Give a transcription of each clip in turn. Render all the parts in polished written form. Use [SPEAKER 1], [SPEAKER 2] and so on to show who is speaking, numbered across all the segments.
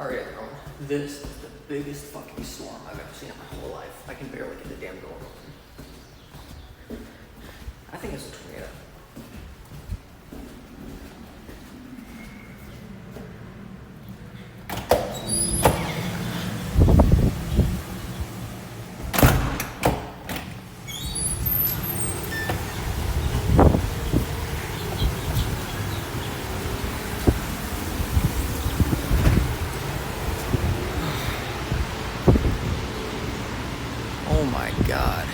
[SPEAKER 1] Alright everyone, this is the biggest fucking storm I've ever seen in my whole life. I can barely get the damn door open. I think it's a tornado. Oh my god.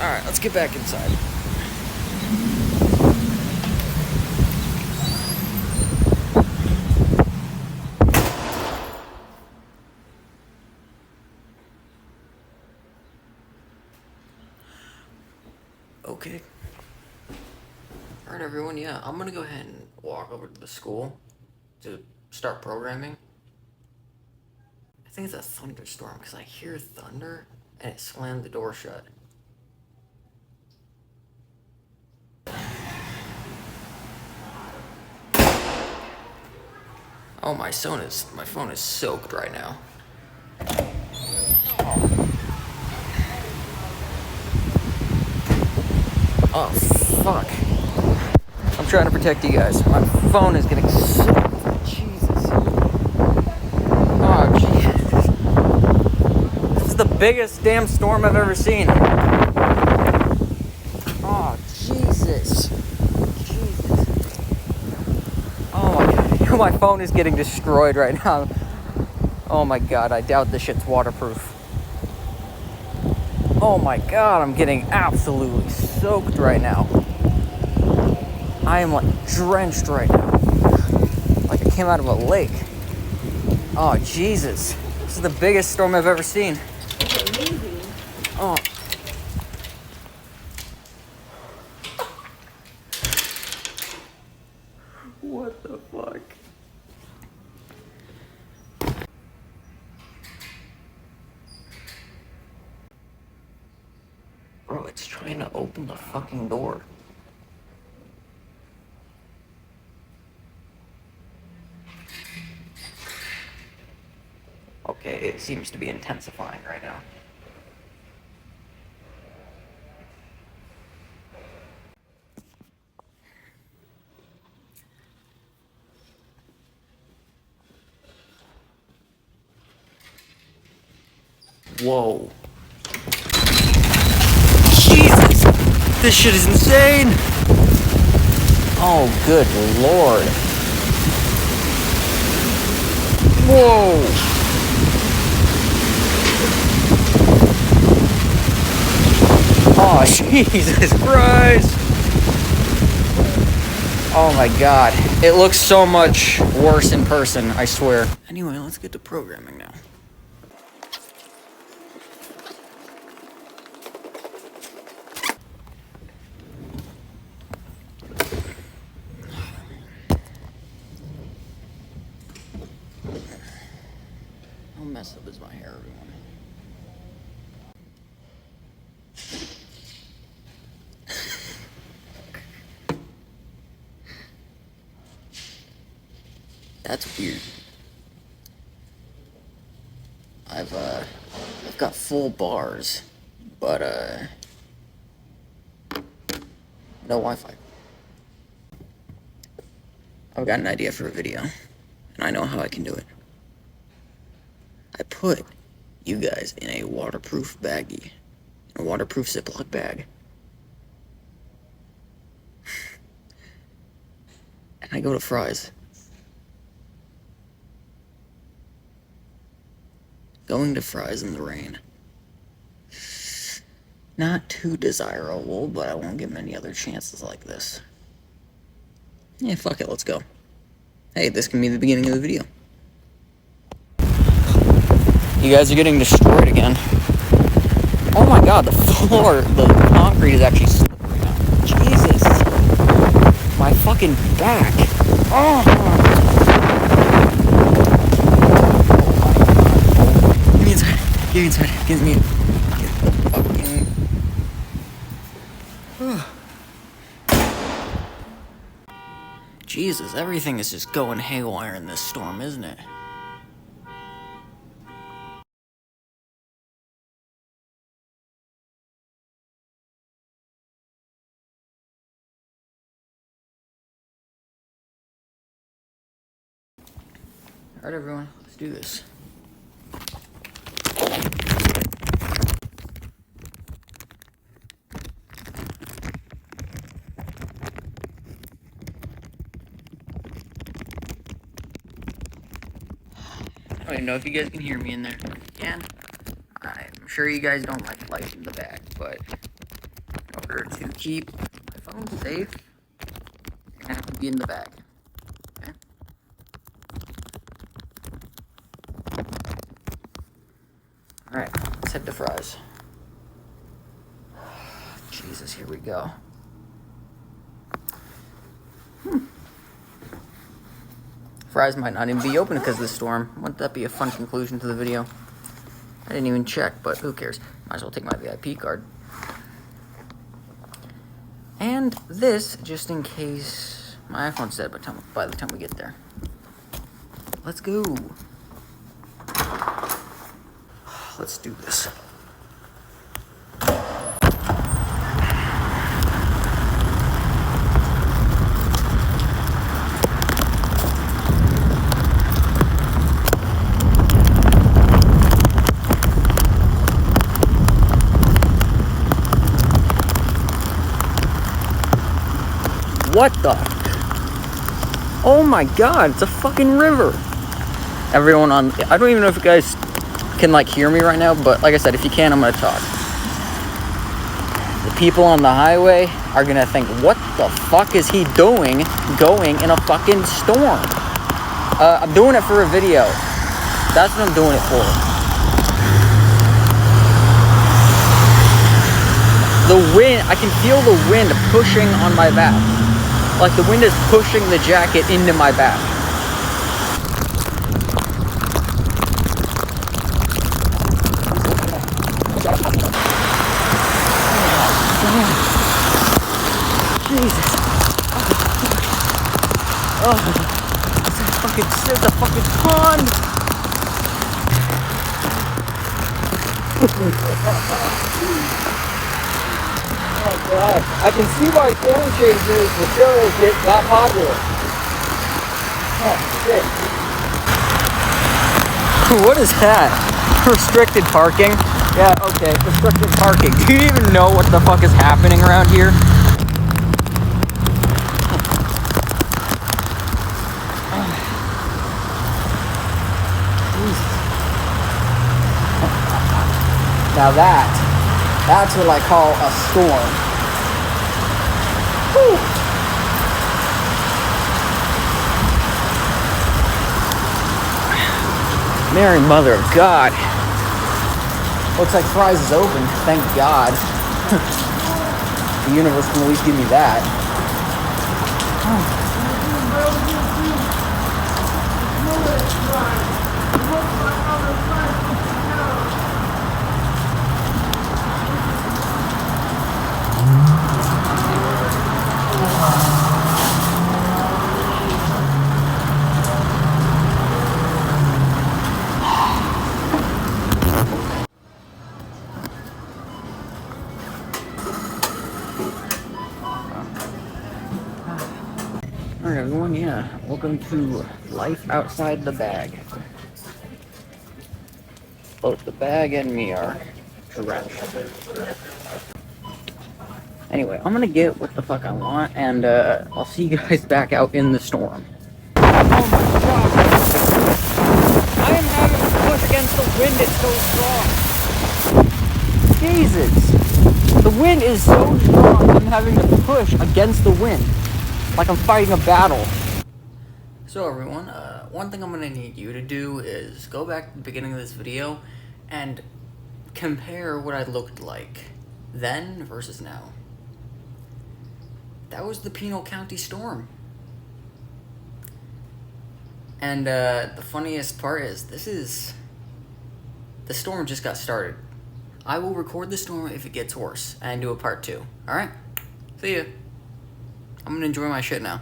[SPEAKER 1] Alright, let's get back inside. Okay. Alright everyone, yeah, I'm gonna go ahead and walk over to the school to start programming. I think it's a thunderstorm because I hear thunder and it slammed the door shut. Oh, my phone is soaked right now. Oh, fuck. I'm trying to protect you guys. My phone is getting soaked. Jesus. Oh, Jesus. This is the biggest damn storm I've ever seen. Oh, Jesus. Oh my god, my phone is getting destroyed right now. Oh my god, I doubt this shit's waterproof. Oh my god, I'm getting absolutely soaked right now. I am like drenched right now. Like I came out of a lake. Oh Jesus, this is the biggest storm I've ever seen.
[SPEAKER 2] It's amazing.
[SPEAKER 1] Oh. What the fuck? Bro, it's trying to open the fucking door. Okay, it seems to be intensifying right now. Whoa. Jesus! This shit is insane! Oh, good lord. Whoa! Oh, Jesus Christ! Oh my god. It looks so much worse in person, I swear. Anyway, let's get to programming now. How messed up is my hair, everyone? That's weird. I've got full bars, but no Wi-Fi. I've got an idea for a video, and I know how I can do it. I put you guys in a waterproof baggie, a waterproof Ziploc bag. And I go to Fry's. Going to Fry's in the rain. Not too desirable, but I won't give him any other chances like this. Yeah, fuck it, let's go. Hey, this can be the beginning of the video. You guys are getting destroyed again. Oh my god, the floor, the concrete is actually slippery now. Jesus. My fucking back. Oh. Get me inside. Get me inside. Get me. Get the fucking. Jesus, everything is just going haywire in this storm, isn't it? Alright, everyone, let's do this. I don't even know if you guys can hear me in there. If you can, I'm sure you guys don't like light in the back, but in order to keep my phone safe, you're gonna have to be in the back. Okay? Alright, let's head to Fry's. Jesus, here we go. Fry's might not even be open because of the storm. Wouldn't that be a fun conclusion to the video? I didn't even check, but who cares? Might as well take my VIP card. And this, just in case my iPhone's dead by the time we get there. Let's go. Let's do this. What the? Oh my god, it's a fucking river. Everyone on, I don't even know if you guys can like hear me right now, but like I said, if you can, I'm gonna talk. The people on the highway are gonna think, what the fuck is he doing going in a fucking storm? I'm doing it for a video. That's what I'm doing it for. The wind, I can feel the wind pushing on my back. Like the wind is pushing the jacket into my back. Jesus. Oh, it's a fucking pond. Oh god, I can see why film chasers for shows get that popular. Oh shit. What is that? Restricted parking? Yeah, okay, restricted parking. Do you even know what the fuck is happening around here? Now that's what I call a storm. Whew. Mary, Mother of God. Looks like Fry's is open. Thank God. The universe can at least give me that. Alright everyone, yeah, welcome to life outside the bag. Both the bag and me are drenched. Anyway, I'm gonna get what the fuck I want, and I'll see you guys back out in the storm. Oh my god! I am having to push against the wind, it's so strong! Jesus! The wind is so strong, I'm having to push against the wind. Like I'm fighting a battle. So everyone, one thing I'm gonna need you to do is go back to the beginning of this video and compare what I looked like then versus now. That was the Pinal County storm. And the funniest part is, the storm just got started. I will record the storm if it gets worse and do a part 2. Alright? See ya. I'm gonna enjoy my shit now.